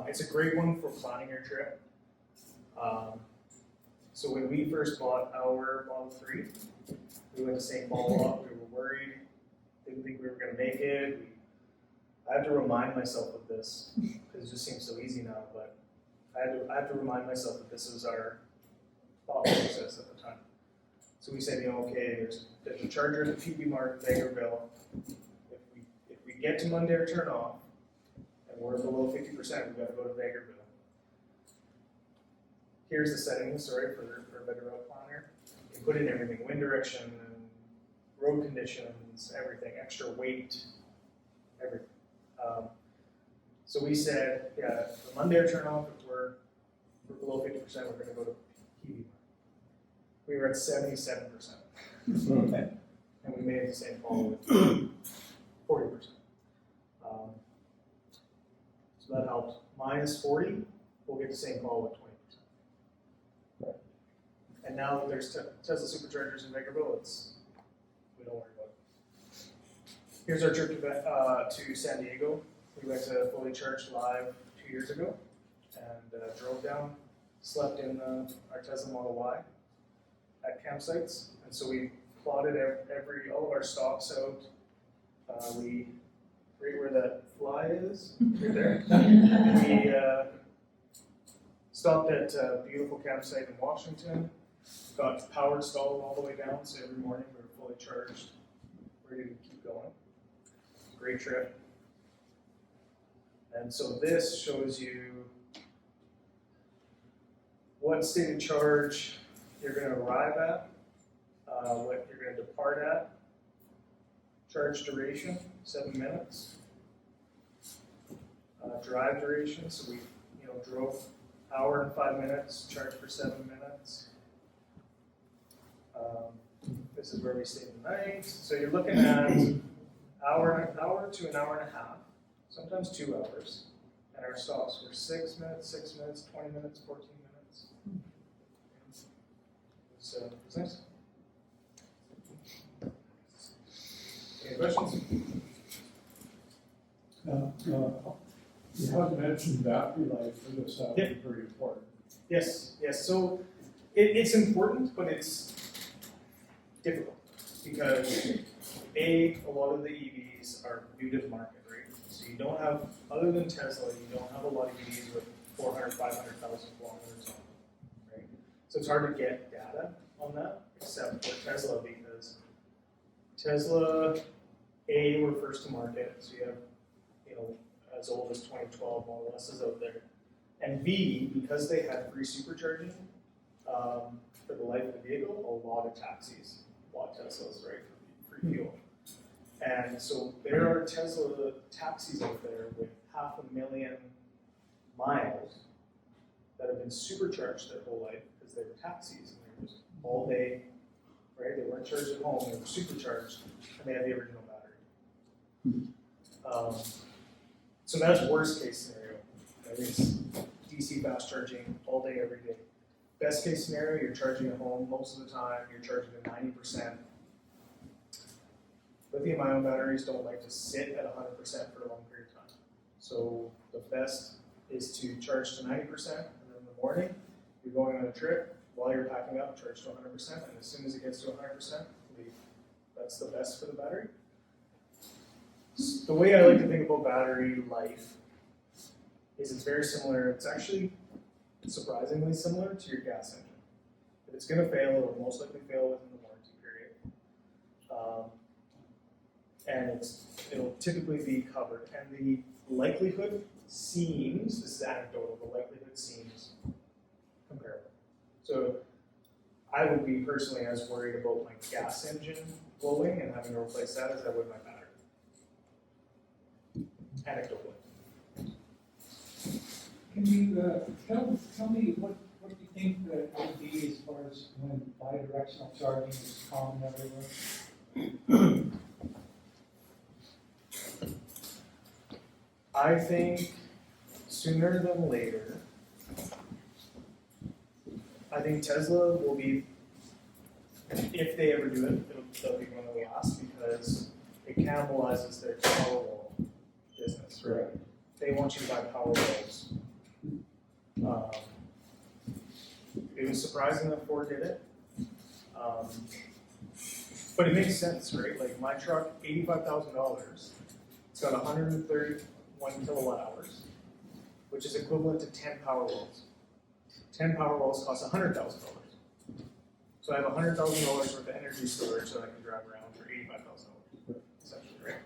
It's a great one for planning your trip. So when we first bought our Model 3, we went to St. Paul a lot. We were worried, didn't think we were going to make it. I have to remind myself of this because it just seems so easy now. But I have to remind myself that this is our thought process at the time. So we said, okay, there's a charger at the PB Mart, Vegreville. If we get to Monday turn off, and we're below 50%, we've got to go to Vegreville. Here's the settings, for a better route planner. You put in everything, wind direction, and road conditions, everything, extra weight, everything. So we said, the Monday turn off, if we're below 50%, we're going to go to PB. We were at 77%. And we made it to St. Paul with 40%. So that helped. Minus 40, we'll get to St. Paul with 20%. And now that there's Tesla superchargers in Vegreville, we don't worry about it. Here's our trip to San Diego. We went to Fully Charged Live 2 years ago and drove down, slept in our Tesla Model Y at campsites. And so we plotted all of our stops out. Right where that fly is, right there. And we stopped at a beautiful campsite in Washington. Got power installed all the way down, so every morning we were fully charged, ready to keep going. Great trip. And so this shows you what state of charge you're going to arrive at, what you're going to depart at, charge duration, 7 minutes, drive duration, so we drove hour and 5 minutes, charged for 7 minutes. This is where we stayed the night. So you're looking at hour to an hour and a half, sometimes 2 hours. And our stops were 6 minutes, 20 minutes, 14 minutes. So it's nice. Any questions? You have mentioned battery life for this, that would be very important. Yes. So it's important, but it's difficult because a lot of the EVs are new to the market, right? So you don't have, other than Tesla, you don't have a lot of EVs with 400, 500,000 kilometers on them, right? So it's hard to get data on that, except for Tesla, because Tesla, A, were first to market, so you have, as old as 2012 Model S's out there. And B, because they had free supercharging for the life of the vehicle, a lot of taxis bought Teslas, right, for free fuel. And so there are Tesla taxis out there with 500,000 miles that have been supercharged their whole life because they were taxis and they were just all day, right? They weren't charged at home, they were supercharged, and they had the original battery. So that's worst case scenario. Right? It's DC fast charging all day, every day. Best case scenario, you're charging at home most of the time, you're charging at 90%. Lithium-ion batteries don't like to sit at 100% for a long period of time. So the best is to charge to 90%, and then in the morning, you're going on a trip, while you're packing up, charge to 100%, and as soon as it gets to 100%, leave. That's the best for the battery. The way I like to think about battery life is it's very similar, it's actually surprisingly similar to your gas engine. If it's gonna fail, it'll most likely fail within the warranty period. And it'll typically be covered, and the likelihood seems, this is anecdotal, the likelihood seems comparable. So I would be personally as worried about my gas engine blowing and having to replace that as I would my battery. Anecdotally. Can you tell me what you think that would be as far as when bidirectional charging is common everywhere? I think sooner than later, I think Tesla will be, if they ever do it, they'll be one of the last because it cannibalizes their Powerwall business, right? They want you to buy Powerwalls. It was surprising that Ford did it. But it makes sense, right? Like my truck, $85,000. It's got 131 kilowatt hours, which is equivalent to 10 Powerwalls. 10 Powerwalls cost $100,000. So I have $100,000 worth of energy storage that I can drive around for $85,000, essentially, right?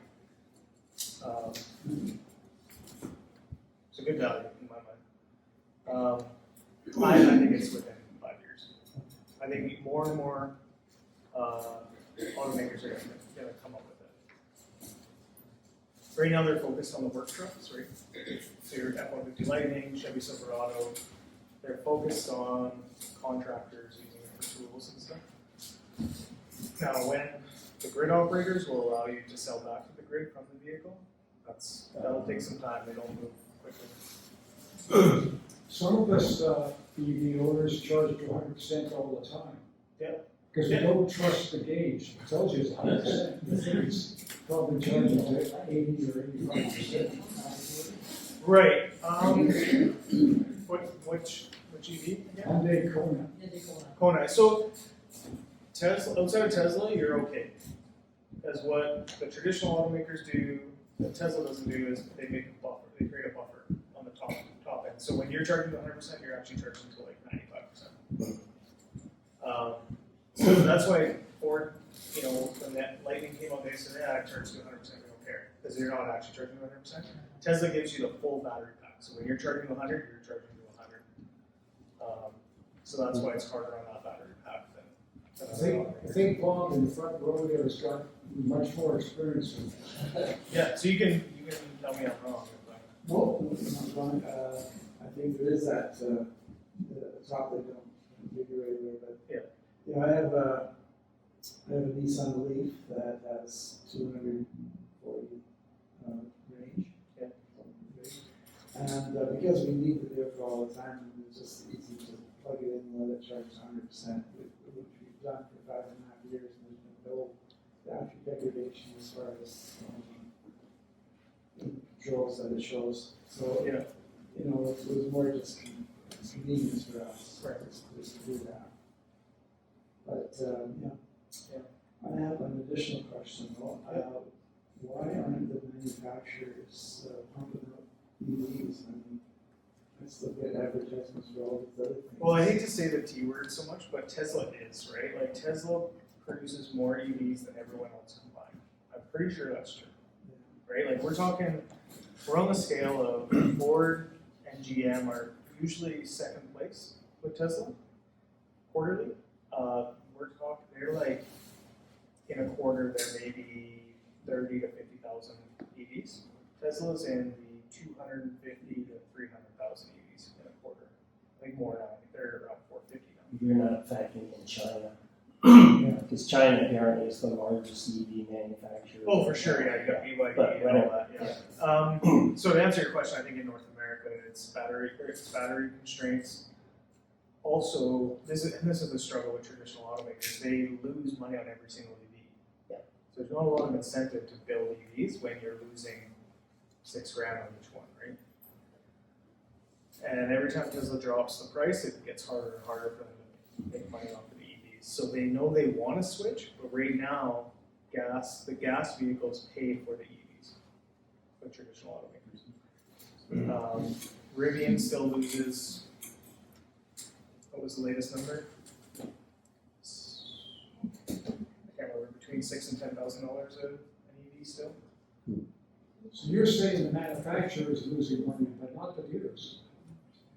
It's a good value in my mind. I think it's within 5 years. I think more and more automakers are going to come up with it. Right now they're focused on the work trucks, right? So your F-150 Lightning, Chevy Silverado, they're focused on contractors using it for tools and stuff. Now when the grid operators will allow you to sell back to the grid from the vehicle, that'll take some time, they don't move quickly. Some of us, EV owners charge to 100% all the time. Yeah. Because we don't trust the gauge, it tells you it's 100%, it's probably charging to 80 or 85%. Right, which EV again? Hyundai Kona. Yeah, they go on. Kona. So Tesla, outside of Tesla, you're okay. Because what the traditional automakers do, that Tesla doesn't do, is they make a buffer. They create a buffer on the top end. So when you're charging to 100%, you're actually charging to like 95%. So that's why Ford, when that Lightning came out, they said, yeah, I charge to 100%, we don't care. Because you're not actually charging to 100%. Tesla gives you the full battery pack. So when you're charging to 100, you're charging to 100. So that's why it's harder on that battery pack than I think Bob in the front row there has got much more experience with that. Yeah, so you can tell me I'm wrong. No, not wrong. I think there is that the topic don't configure right away, but Yeah. I have a Nissan Leaf that has 240 range. Yeah. And because we need the vehicle all the time, it's just easy to plug it in and let it charge 100%, which we've done for 5.5 years, and there's been no battery degradation as far as controls that it shows. So, Yeah. it was more just convenience for us. Right. Just to do that. But, I have an additional question though. Why aren't the manufacturers pumping up EVs? I mean, let's look at advertisements for all these other things. Well, I hate to say the T word so much, but Tesla is, right? Like Tesla produces more EVs than everyone else combined. I'm pretty sure that's true, right? Like we're on the scale of Ford and GM are usually second place with Tesla quarterly. They're like in a quarter there may be 30 to 50,000 EVs. Tesla's in the 250 to 300,000 EVs in a quarter. I think more now. I think they're around 450 now. You're not factoring in China. Because China apparently is the largest EV manufacturer. Oh, for sure, yeah, you got BYD But and all that, yeah. So to answer your question, I think in North America, it's battery constraints. Also, this is the struggle with traditional automakers. They lose money on every single EV. Yeah. So there's not a lot of incentive to build EVs when you're losing $6,000 on each one, And every time Tesla drops the price, it gets harder and harder for them to make money off of the EVs. So they know they want to switch, but right now, the gas vehicles pay for the EVs, the traditional automakers. Rivian still loses, what was the latest number? I can't remember, between $6,000 and $10,000 an EV still. So you're saying the manufacturer is losing money, but not the dealers?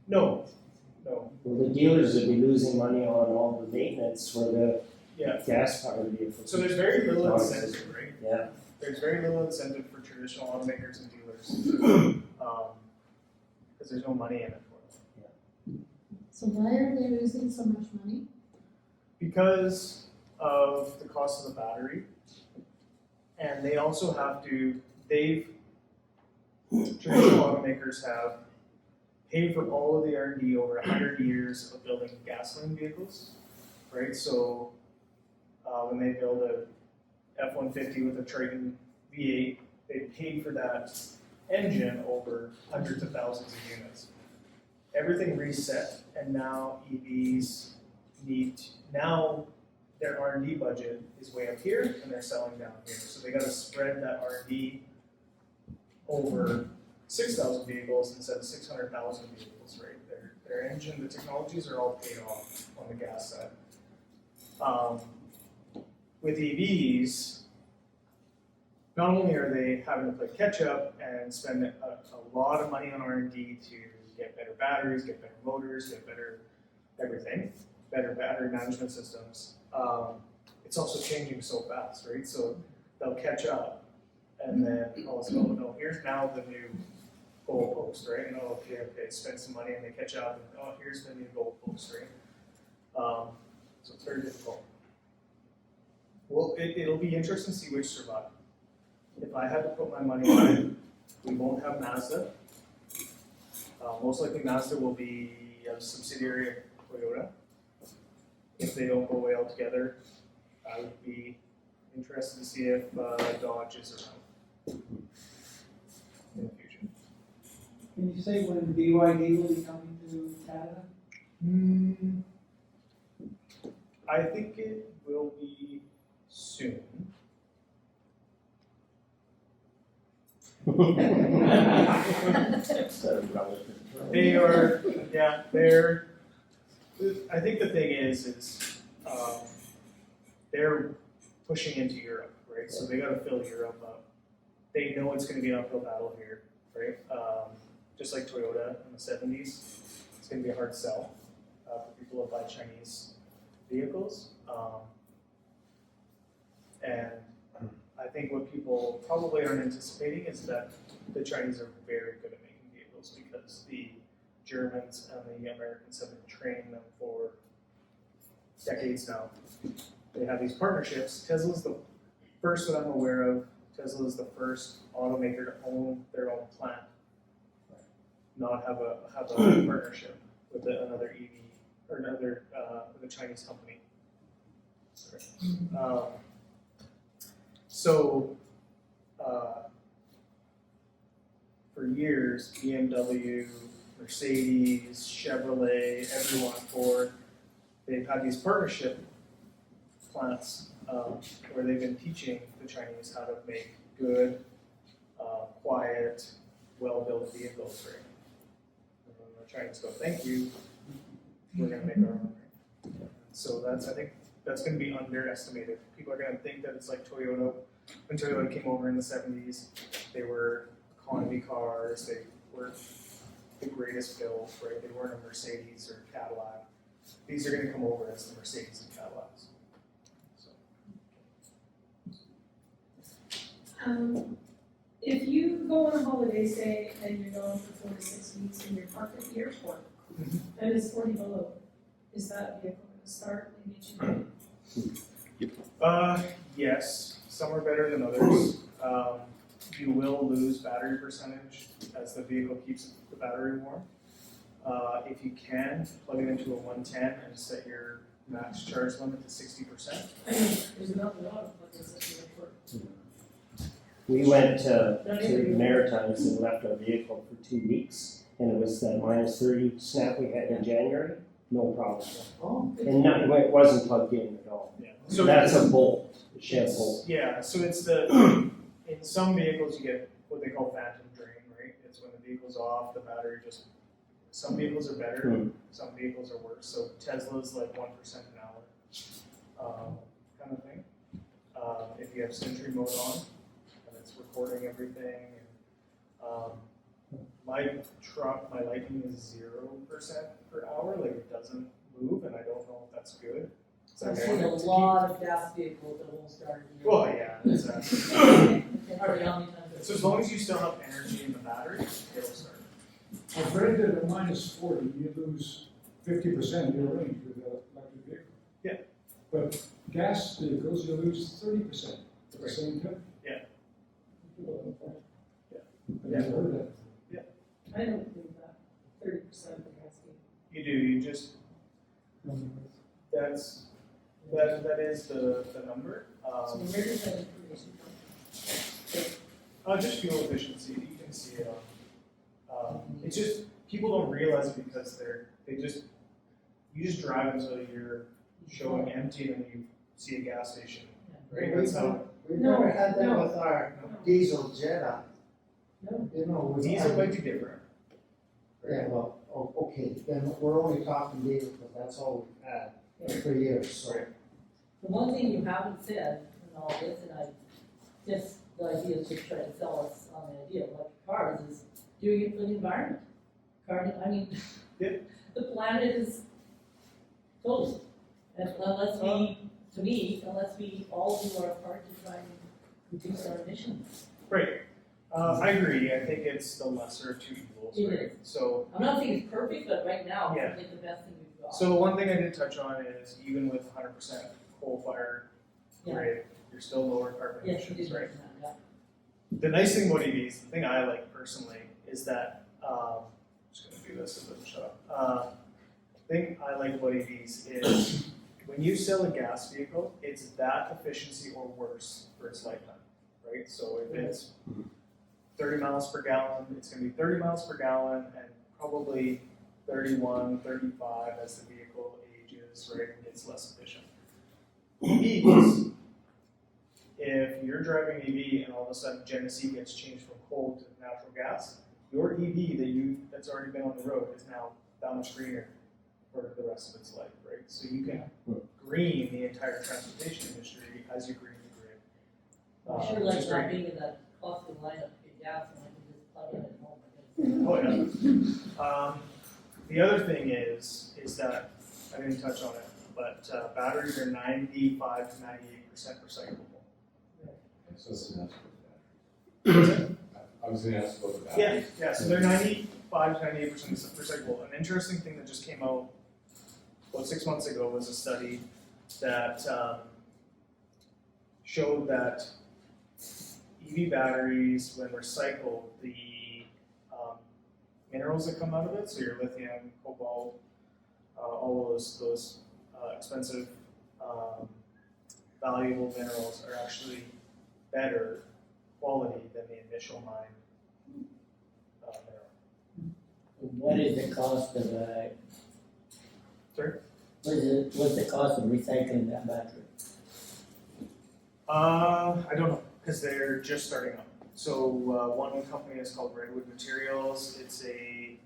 No. Well, the dealers would be losing money on all the maintenance for the Yeah. gas-powered vehicles. So there's very little incentive, right? Yeah. There's very little incentive for traditional automakers and dealers, because there's no money in it for them. So why are they losing so much money? Because of the cost of the battery, and they also have to, traditional automakers have paid for all of the R&D over 100 years of building gasoline vehicles, right? So when they build a F-150 with a Triton V8, they paid for that engine over hundreds of thousands of units. Everything reset, and now EVs now their R&D budget is way up here, and they're selling down here. So they got to spread that R&D over 6,000 vehicles instead of 600,000 vehicles, right? Their engine, the technologies are all paid off on the gas side. With EVs, not only are they having to play catch up and spend a lot of money on R&D to get better batteries, get better motors, get better everything, better battery management systems, it's also changing so fast, right? So they'll catch up, and then all of a sudden, no, here's now the new goalpost, right? And okay, spend some money, and they catch up, and oh, here's the new goalpost, right? So it's very difficult. Well, it'll be interesting to see which survive. If I had to put my money on it, we won't have Mazda. Most likely Mazda will be a subsidiary of Toyota. If they don't go away altogether, I would be interested to see if Dodge is around in the future. Can you say when BYD will be coming to Canada? I think it will be soon. They are, yeah, they're, I think the thing is they're pushing into Europe, right? So they gotta fill Europe up. They know it's gonna be an uphill battle here, right? Just like Toyota in the 70s, it's gonna be a hard sell for people to buy Chinese vehicles. And I think what people probably aren't anticipating is that the Chinese are very good at making vehicles because the Germans and the Americans have been training them for decades now. They have these partnerships. Tesla's the first that I'm aware of. Tesla is the first automaker to own their own plant, not have a partnership with another EV or another with a Chinese company. For years, BMW, Mercedes, Chevrolet, everyone, Ford, they've had these partnership plants where they've been teaching the Chinese how to make good, quiet, well-built vehicles, right? And then the Chinese go, thank you, we're gonna make our own, right? So I think that's gonna be underestimated. People are gonna think that it's like Toyota. When Toyota came over in the 70s, they were economy cars, they were the greatest build, right? They weren't a Mercedes or Cadillac. These are gonna come over as the Mercedes and Cadillacs. If you go on a holiday, say, and you're going for 4 to 6 weeks and you're parked at the airport, and it's 40 below, is that vehicle going to start immediately? Yes, some are better than others. You will lose battery percentage as the vehicle keeps the battery warm. If you can, plug it into a 110 and set your max charge limit to 60%. There's not a lot of buttons at the airport. We went to the Maritimes and left our vehicle for 2 weeks, and it was that minus 30 snap we had in January, no problem. Oh, good. And it wasn't plugged in at all. Yeah. So that's a bolt, a Chevy bolt. Yeah, so it's the, in some vehicles you get what they call phantom drain, right? It's when the vehicle's off, the battery just, some vehicles are better, Hmm. some vehicles are worse. So Tesla's like 1% an hour, kind of thing. If you have Sentry mode on, and it's recording everything. My truck, my Lightning is 0% per hour, like it doesn't move, and I don't know if that's good. So I I've seen want a it to keep- lot of gas vehicles that won't start. Well, yeah, exactly. And hardly how many times. So as long as you still have energy in the battery, it'll start. I've read that at minus 40, you lose 50% of your range with an electric vehicle. Yeah. But gas vehicles, you lose 30% at the Right. same time. Yeah. I've never heard that. I don't think that 30% of the gas gauge. You do, you just, that is the number. So where does that information come Just fuel efficiency, you can see it on, it's just, people don't realize it because you just drive until you're showing empty and then you see a gas station, right? That's how, We've No, never had that no. with our diesel Jetta. No. You know, with diesel our- might be different. Yeah, well, okay, then we're only talking diesel, because that's all we've had for years, so. Right. The one thing you haven't said in all this, and I, just the idea is to try to sell us on the idea of electric cars, is doing it for the environment. Yeah. The planet is toast. And unless we, to me, unless we all do our part to try and reduce our emissions. Right, I agree, I think it's the lesser of two evils, It right? is. So, I'm not saying it's perfect, but right now, Yeah. it's like the best thing we've got. so the one thing I did touch on is even with 100% coal-fired Yeah. grid, you're still lower carbon Yes, you emissions, did right? mention that, yeah. The nice thing about EVs, the thing I like personally, is that, I'm just gonna do this, it doesn't shut up. The thing I like about EVs is, when you sell a gas vehicle, it's that efficiency or worse for its lifetime, right? So if it's 30 miles per gallon, it's gonna be 30 miles per gallon and probably 31, 35 as the vehicle ages, right, and gets less efficient. EVs, if you're driving an EV and all of a sudden Genesee gets changed from coal to natural gas, your EV that's already been on the road is now that much greener for the rest of its life, right? So you can green the entire transportation industry as you green the grid. I sure Which like is not great. being in that costly lineup to get gas and I can just plug in at home. Oh, yeah. The other thing is that, I didn't touch on it, but batteries are 95 to 98% recyclable. So it's an answer. I was gonna ask about the battery. Yeah, so they're 95 to 98% recyclable. An interesting thing that just came out about 6 months ago was a study that showed that EV batteries, when recycled, the minerals that come out of it, so your lithium, cobalt, all of those expensive, valuable minerals are actually better quality than the initial mine mineral. What is the cost of, Sorry? what's the cost of recycling that battery? I don't know, because they're just starting up. So one company is called Redwood Materials. It's a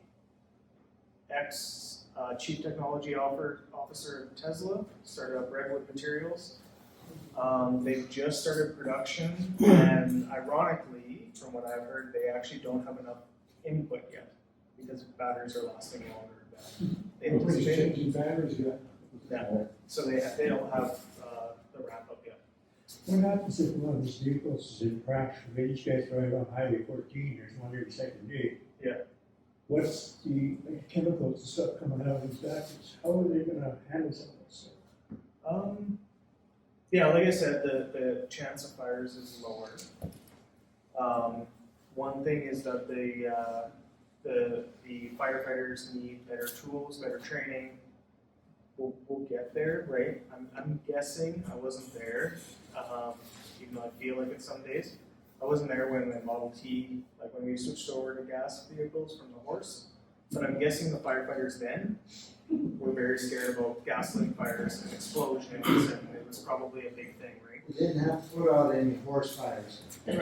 chief technology officer of Tesla, started up Redwood Materials. They've just started production, and ironically, from what I've heard, they actually don't have enough input yet because batteries are lasting longer than they Nobody's anticipated. changing batteries yet. Yeah. So they don't have the ramp up yet. What happens if one of these vehicles is in crash? These guys drive on Highway 14, there's one every second day. Yeah. What's the chemicals and stuff coming out of these batteries? How are they gonna handle some of this stuff? Yeah, like I said, the chance of fires is lower. One thing is that the firefighters need better tools, better training. We'll get there, right? I'm guessing. I wasn't there, even though I feel like it some days. I wasn't there when the Model T, like when we switched over to gas vehicles from the horse. But I'm guessing the firefighters then were very scared about gasoline fires and explosions, and it was probably a big thing, right? We didn't have to put out any horse fires. Right.